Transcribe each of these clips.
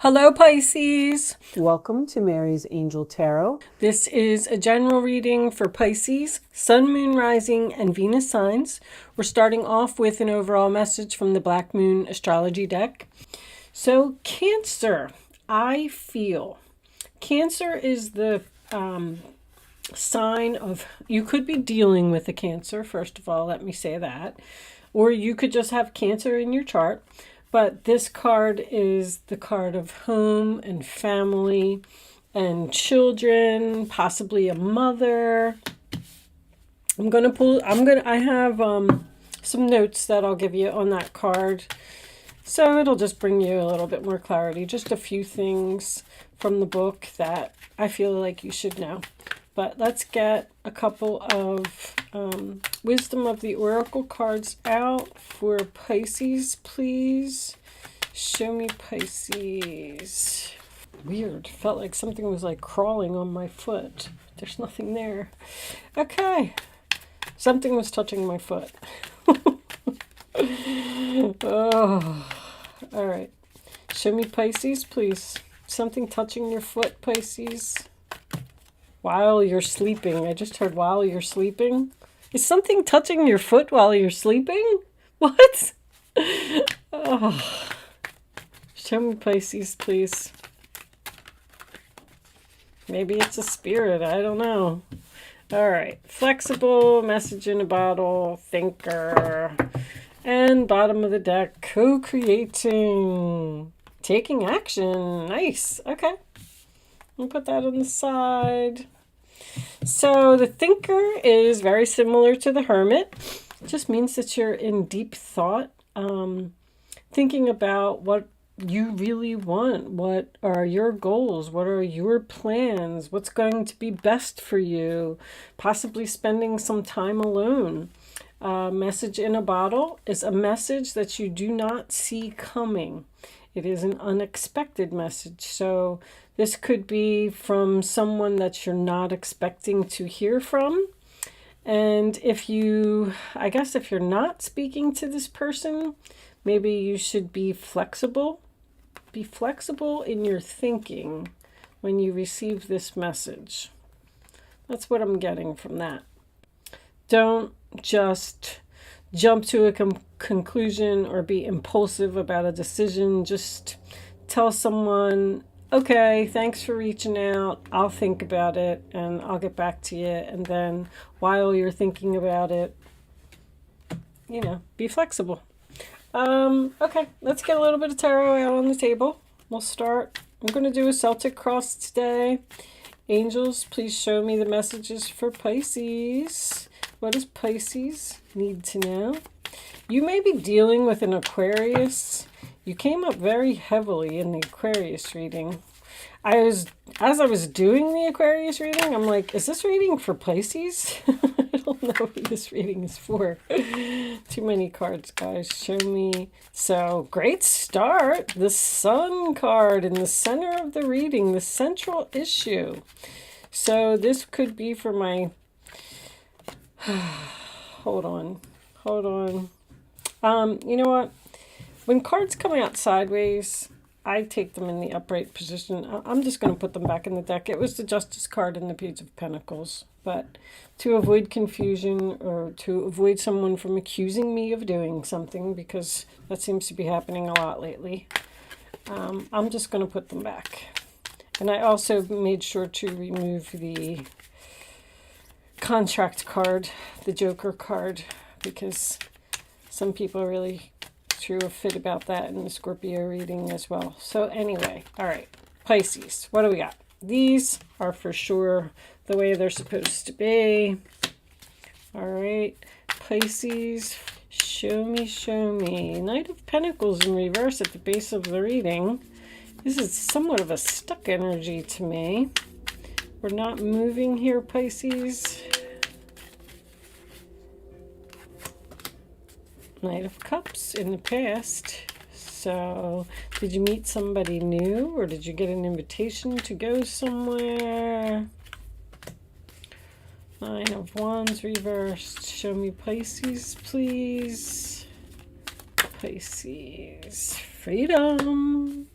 Hello, Pisces. Welcome to Mary's Angel Tarot. This is a general reading for Pisces, Sun, Moon, Rising, and Venus signs. We're starting off with an overall message from the Black Moon astrology deck. So, Cancer, I feel. Cancer is the sign of, you could be dealing with a Cancer, first of all, let me say that. Or you could just have Cancer in your chart. But this card is the card of home and family and children, possibly a mother. I have some notes that I'll give you on that card. So it'll just bring you a little bit more clarity. Just a few things from the book that I feel like you should know. But let's get a couple of wisdom of the oracle cards out for Pisces, please. Show me Pisces. Weird. Felt like something was like crawling on my foot. There's nothing there. Okay. Something was touching my foot. Oh. All right. Show me Pisces, please. Something touching your foot, Pisces. While you're sleeping. I just heard while you're sleeping. Is something touching your foot while you're sleeping? What? Oh. Show me Pisces, please. Maybe it's a spirit. I don't know. All right. Flexible, message in a bottle, thinker. And bottom of the deck, co-creating. Taking action. Nice. Okay. I'll put that on the side. So the thinker is very similar to the hermit. It just means that you're in deep thought, thinking about what you really want. What are your goals? What are your plans? What's going to be best for you? Possibly spending some time alone. Message in a bottle is a message that you do not see coming. It is an unexpected message. So this could be from someone that you're not expecting to hear from. And if you're not speaking to this person, maybe you should be flexible. Be flexible in your thinking when you receive this message. That's what I'm getting from that. Don't just jump to a conclusion or be impulsive about a decision. Just tell someone, okay, thanks for reaching out. I'll think about it and I'll get back to you. And then while you're thinking about it, be flexible. Okay, let's get a little bit of tarot out on the table. We'll start. I'm going to do a Celtic cross today. Angels, please show me the messages for Pisces. What does Pisces need to know? You may be dealing with an Aquarius. You came up very heavily in the Aquarius reading. As I was doing the Aquarius reading, I'm like, is this reading for Pisces? I don't know who this reading is for. Too many cards, guys. Show me. So, great start. The Sun card in the center of the reading, the central issue. So, this could be for my... Hold on. You know what? When cards come out sideways, I take them in the upright position. I'm just going to put them back in the deck. It was the Justice card and the Page of Pentacles. But to avoid confusion or to avoid someone from accusing me of doing something, because that seems to be happening a lot lately, I'm just going to put them back. And I also made sure to remove the contract card, the Joker card, because some people really threw a fit about that in the Scorpio reading as well. So anyway, all right, Pisces, what do we got? These are for sure the way they're supposed to be. All right, Pisces, show me. Knight of Pentacles in reverse at the base of the reading. This is somewhat of a stuck energy to me. We're not moving here, Pisces. Knight of Cups in the past. So, did you meet somebody new or did you get an invitation to go somewhere? Nine of Wands reversed. Show me Pisces, please. Pisces. Freedom.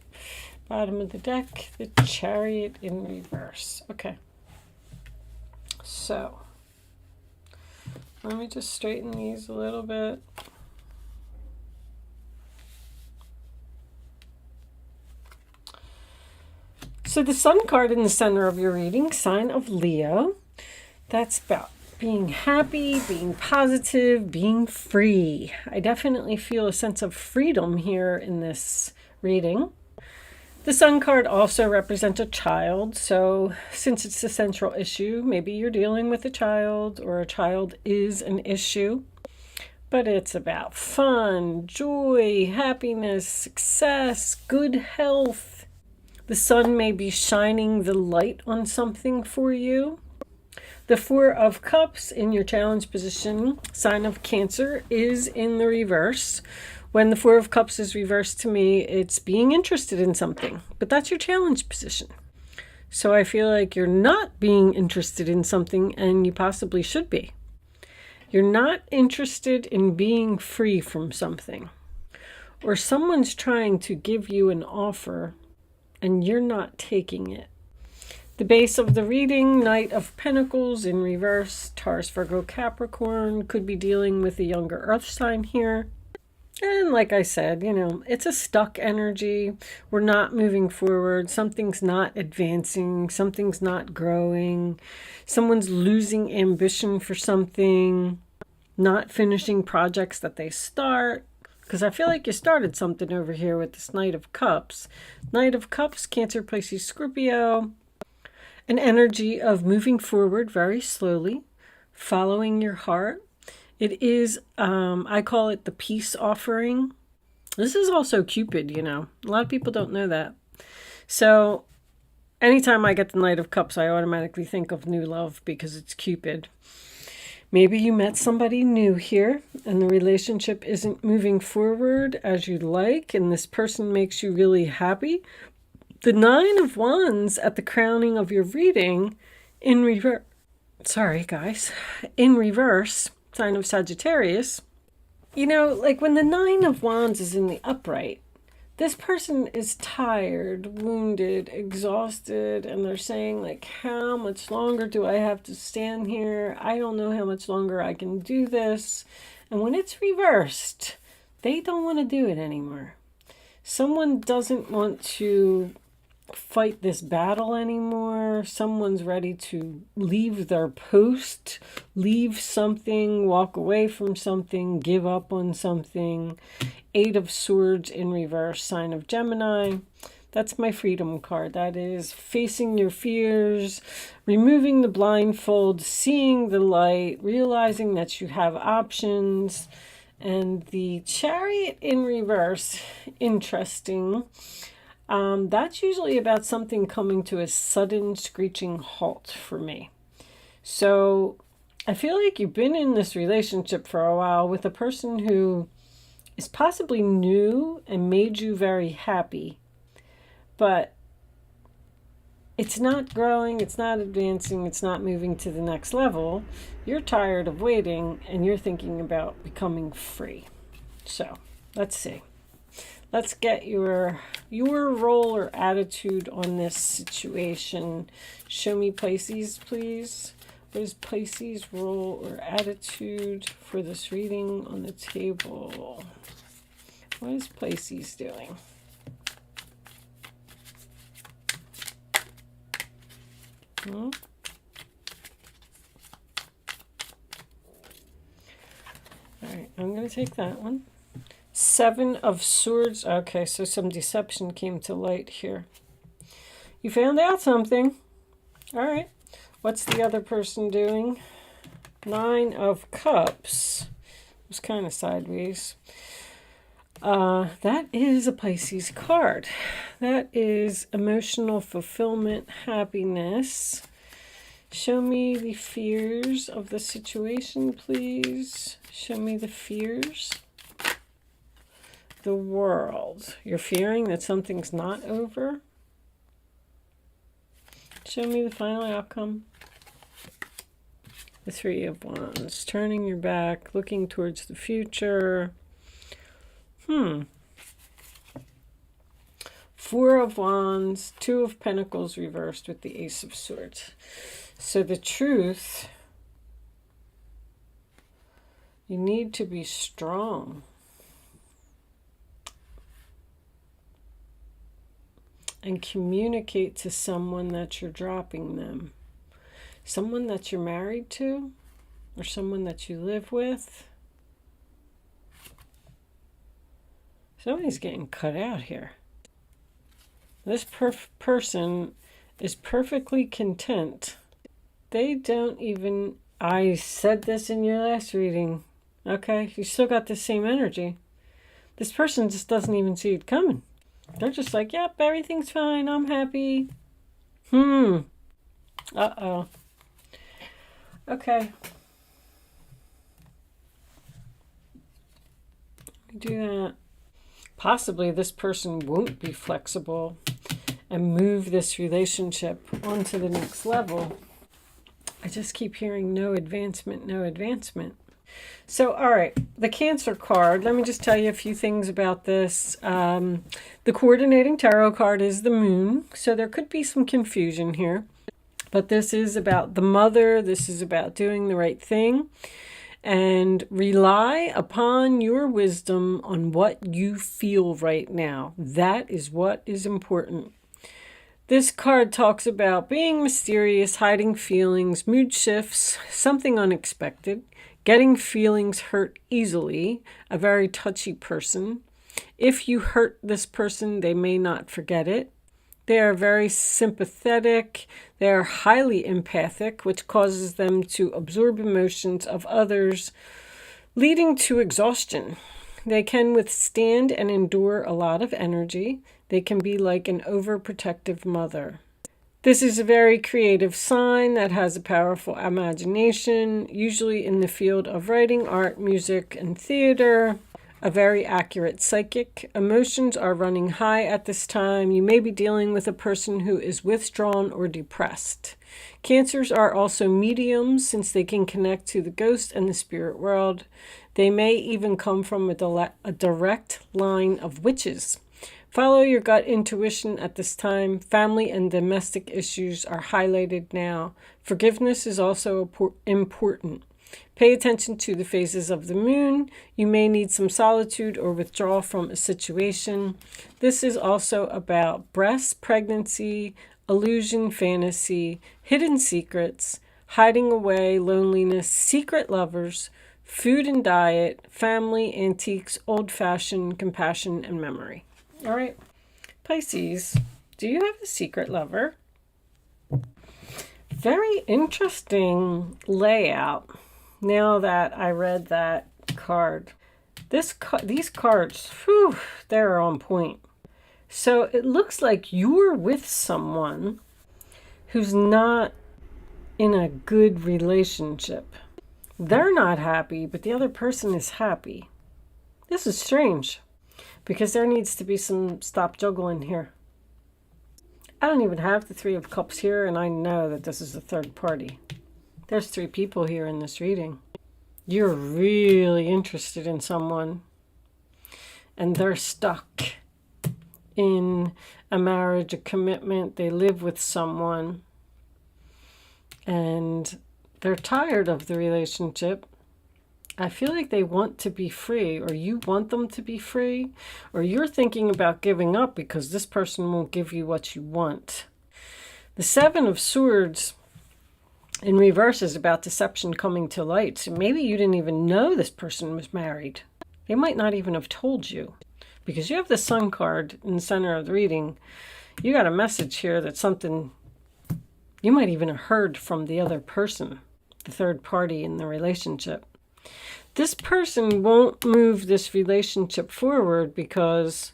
Bottom of the deck, the Chariot in reverse. Okay. So, let me just straighten these a little bit. So the Sun card in the center of your reading, sign of Leo, that's about being happy, being positive, being free. I definitely feel a sense of freedom here in this reading. The Sun card also represents a child, so since it's the central issue, maybe you're dealing with a child or a child is an issue. But it's about fun, joy, happiness, success, good health. The sun may be shining the light on something for you. The Four of Cups in your challenge position, sign of Cancer, is in the reverse. When the Four of Cups is reversed to me, it's being interested in something. But that's your challenge position. So I feel like you're not being interested in something, and you possibly should be. You're not interested in being free from something. Or someone's trying to give you an offer and you're not taking it. The base of the reading, Knight of Pentacles in reverse, Taurus, Virgo, Capricorn, could be dealing with a younger earth sign here. And like I said, it's a stuck energy. We're not moving forward. Something's not advancing. Something's not growing. Someone's losing ambition for something, not finishing projects that they start. Because I feel like you started something over here with this Knight of Cups. Knight of Cups, Cancer, Pisces, Scorpio. An energy of moving forward very slowly, following your heart. It is, I call it the peace offering. This is also Cupid, A lot of people don't know that. So anytime I get the Knight of Cups, I automatically think of new love because it's Cupid. Maybe you met somebody new here and the relationship isn't moving forward as you'd like, and this person makes you really happy. The Nine of Wands at the crowning of your reading in reverse. Sorry, guys. In reverse, sign of Sagittarius. Like when the Nine of Wands is in the upright, this person is tired, wounded, exhausted, and they're saying, like, how much longer do I have to stand here? I don't know how much longer I can do this. And when it's reversed, they don't want to do it anymore. Someone doesn't want to fight this battle anymore. Someone's ready to leave their post, leave something, walk away from something, give up on something. Eight of Swords in reverse, sign of Gemini. That's my freedom card. That is facing your fears, removing the blindfold, seeing the light, realizing that you have options. And the Chariot in reverse, interesting. That's usually about something coming to a sudden screeching halt for me. So I feel like you've been in this relationship for a while with a person who is possibly new and made you very happy, but it's not growing, it's not advancing, it's not moving to the next level. You're tired of waiting and you're thinking about becoming free. So let's see. Let's get your role or attitude on this situation. Show me Pisces, please. What is Pisces' role or attitude for this reading on the table? What is Pisces doing? All right, I'm going to take that one. Seven of Swords. Okay, so some deception came to light here. You found out something. All right. What's the other person doing? Nine of Cups. It was kind of sideways. That is a Pisces card. That is emotional fulfillment, happiness. Show me the fears of the situation, please. Show me the fears. The World. You're fearing that something's not over. Show me the final outcome. The Three of Wands. Turning your back, looking towards the future. Four of Wands, Two of Pentacles reversed with the Ace of Swords. So the truth, you need to be strong. And communicate to someone that you're dropping them. Someone that you're married to, or someone that you live with. Somebody's getting cut out here. This person is perfectly content. They don't even... I said this in your last reading. Okay, you still got the same energy. This person just doesn't even see it coming. They're just like, yep, everything's fine. I'm happy. Uh-oh. Okay. Do that. Possibly this person won't be flexible and move this relationship onto the next level. I just keep hearing no advancement, no advancement. So, all right, the Cancer card. Let me just tell you a few things about this. The coordinating tarot card is the Moon, so there could be some confusion here. But this is about the mother. This is about doing the right thing. And rely upon your wisdom on what you feel right now. That is what is important. This card talks about being mysterious, hiding feelings, mood shifts, something unexpected, getting feelings hurt easily, a very touchy person. If you hurt this person, they may not forget it. They are very sympathetic. They are highly empathic, which causes them to absorb emotions of others, leading to exhaustion. They can withstand and endure a lot of energy. They can be like an overprotective mother. This is a very creative sign that has a powerful imagination, usually in the field of writing, art, music, and theater. A very accurate psychic. Emotions are running high at this time. You may be dealing with a person who is withdrawn or depressed. Cancers are also mediums since they can connect to the ghost and the spirit world. They may even come from a direct line of witches. Follow your gut intuition at this time. Family and domestic issues are highlighted now. Forgiveness is also important. Pay attention to the phases of the moon. You may need some solitude or withdrawal from a situation. This is also about breast, pregnancy, illusion, fantasy, hidden secrets, hiding away, loneliness, secret lovers, food and diet, family, antiques, old-fashioned, compassion, and memory. All right, Pisces, do you have a secret lover? Very interesting layout. Now that I read that card, these cards, whew, they're on point. So it looks like you're with someone who's not in a good relationship. They're not happy, but the other person is happy. This is strange because there needs to be some stop juggling here. I don't even have the Three of Cups here, and I know that this is a third party. There's three people here in this reading. You're really interested in someone, and they're stuck in a marriage, a commitment. They live with someone, and they're tired of the relationship. I feel like they want to be free, or you want them to be free, or you're thinking about giving up because this person won't give you what you want. The Seven of Swords in reverse is about deception coming to light. So maybe you didn't even know this person was married. They might not even have told you. Because you have the Sun card in the center of the reading. You got a message here that something you might even have heard from the other person, the third party in the relationship. This person won't move this relationship forward because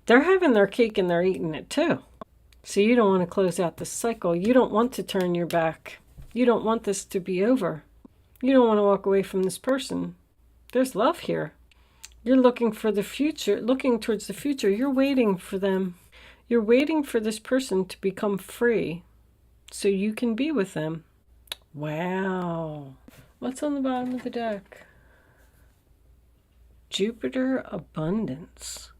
they're having their cake and they're eating it too. So you don't want to close out this cycle. You don't want to turn your back. You don't want this to be over. You don't want to walk away from this person. There's love here. You're looking for the future, looking towards the future. You're waiting for them. You're waiting for this person to become free so you can be with them. Wow. What's on the bottom of the deck? Jupiter abundance.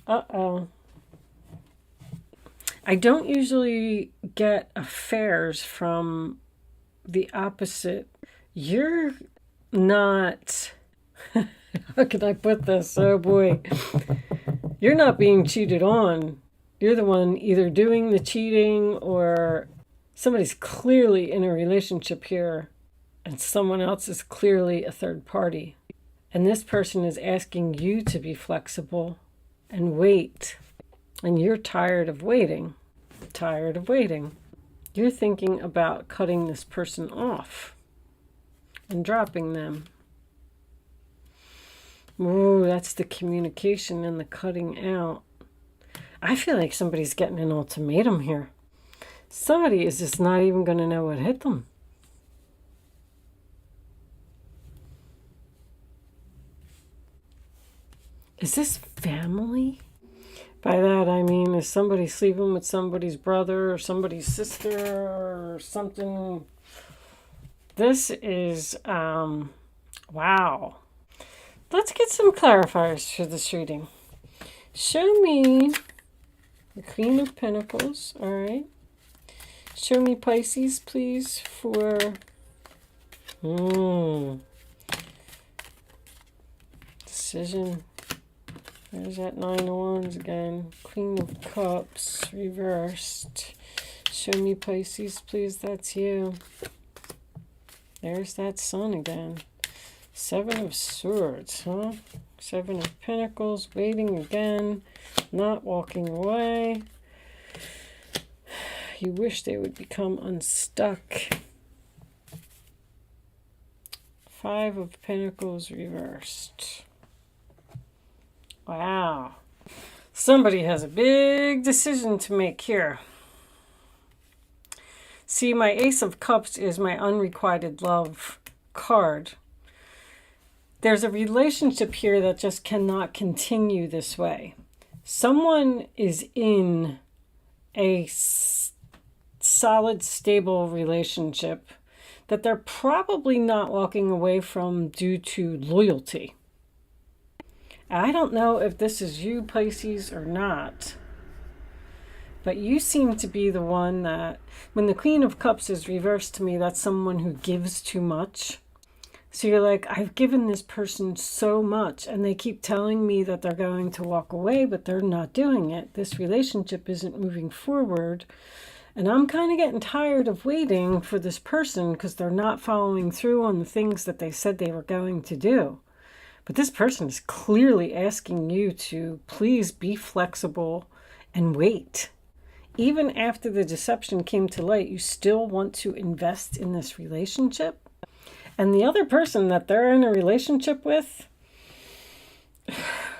Uh-oh. I don't usually get affairs from the opposite. You're not... How can I put this? Oh boy. You're not being cheated on. You're the one either doing the cheating, or somebody's clearly in a relationship here and someone else is clearly a third party. And this person is asking you to be flexible and wait. And you're tired of waiting. Tired of waiting. You're thinking about cutting this person off and dropping them. Ooh, that's the communication and the cutting out. I feel like somebody's getting an ultimatum here. Somebody is just not even going to know what hit them. Is this family? By that I mean, is somebody sleeping with somebody's brother or somebody's sister or something? This is, wow. Let's get some clarifiers for this reading. Show me the Queen of Pentacles, all right? Show me Pisces, please, for... Decision. There's that Nine of Wands again. Queen of Cups, reversed. Show me Pisces, please. That's you. There's that Sun again. Seven of Swords, huh? Seven of Pentacles, waiting again. Not walking away. You wish they would become unstuck. Five of Pentacles, reversed. Wow. Somebody has a big decision to make here. See, my Ace of Cups is my unrequited love card. There's a relationship here that just cannot continue this way. Someone is in a solid, stable relationship that they're probably not walking away from due to loyalty. I don't know if this is you, Pisces, or not. But you seem to be the one that, when the Queen of Cups is reversed to me, that's someone who gives too much. So you're like, I've given this person so much, and they keep telling me that they're going to walk away, but they're not doing it. This relationship isn't moving forward. And I'm kind of getting tired of waiting for this person because they're not following through on the things that they said they were going to do. But this person is clearly asking you to please be flexible and wait. Even after the deception came to light, you still want to invest in this relationship. And the other person that they're in a relationship with,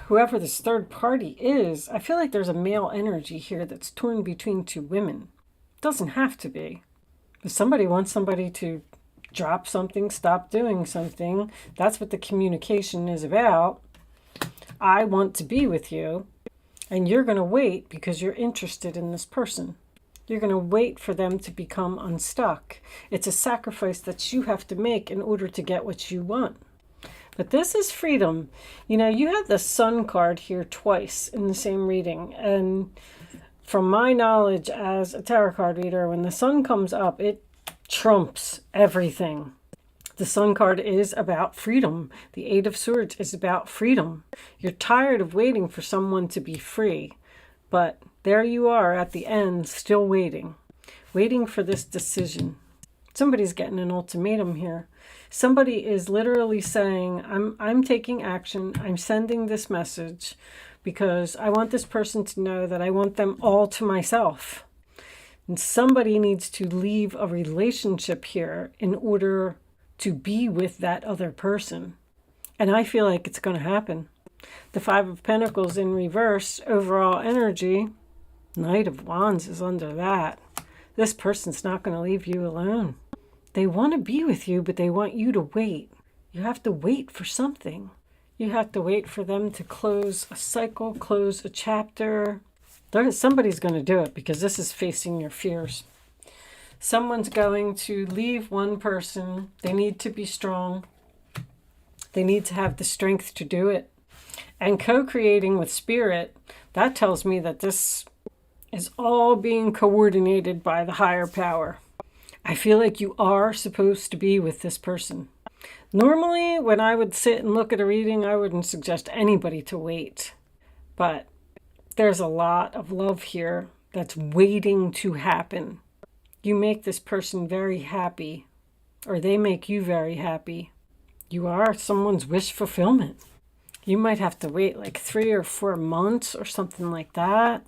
whoever this third party is, I feel like there's a male energy here that's torn between two women. It doesn't have to be. If somebody wants somebody to drop something, stop doing something, that's what the communication is about. I want to be with you, and you're going to wait because you're interested in this person. You're going to wait for them to become unstuck. It's a sacrifice that you have to make in order to get what you want. But this is freedom. You know, you have the Sun card here twice in the same reading. And from my knowledge as a tarot card reader, when the Sun comes up, it trumps everything. The Sun card is about freedom. The Eight of Swords is about freedom. You're tired of waiting for someone to be free. But there you are at the end, still waiting. Waiting for this decision. Somebody's getting an ultimatum here. Somebody is literally saying, I'm taking action. I'm sending this message because I want this person to know that I want them all to myself. And somebody needs to leave a relationship here in order to be with that other person. And I feel like it's going to happen. The Five of Pentacles in reverse, overall energy. Knight of Wands is under that. This person's not going to leave you alone. They want to be with you, but they want you to wait. You have to wait for something. You have to wait for them to close a cycle, close a chapter. Somebody's going to do it because this is facing your fears. Someone's going to leave one person. They need to be strong. They need to have the strength to do it. And co-creating with spirit, That tells me that this is all being coordinated by the higher power. I feel like you are supposed to be with this person. Normally, when I would sit and look at a reading, I wouldn't suggest anybody to wait. But there's a lot of love here that's waiting to happen. You make this person very happy, or they make you very happy. You are someone's wish fulfillment. You might have to wait like 3 or 4 months or something like that.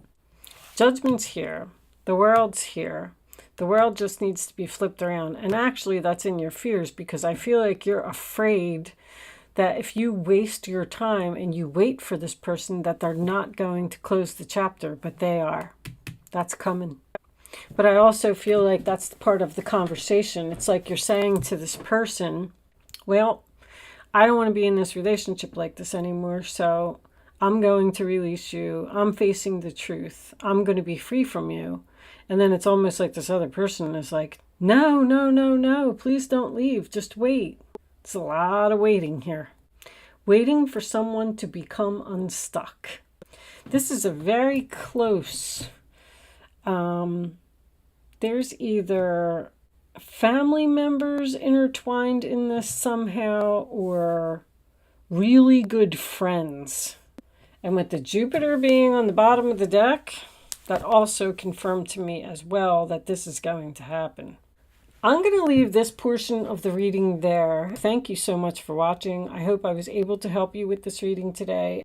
Judgment's here. The world's here. The world just needs to be flipped around. And actually, that's in your fears, because I feel like you're afraid that if you waste your time and you wait for this person, that they're not going to close the chapter, but they are. That's coming. But I also feel like that's part of the conversation. It's like you're saying to this person, well, I don't want to be in this relationship like this anymore, so I'm going to release you. I'm facing the truth. I'm going to be free from you. And then it's almost like this other person is like, no, no, no, no, please don't leave. Just wait. It's a lot of waiting here. Waiting for someone to become unstuck. This is a very close, there's either family members intertwined in this somehow or really good friends. And with the Jupiter being on the bottom of the deck, that also confirmed to me as well that this is going to happen. I'm going to leave this portion of the reading there. Thank you so much for watching. I hope I was able to help you with this reading today.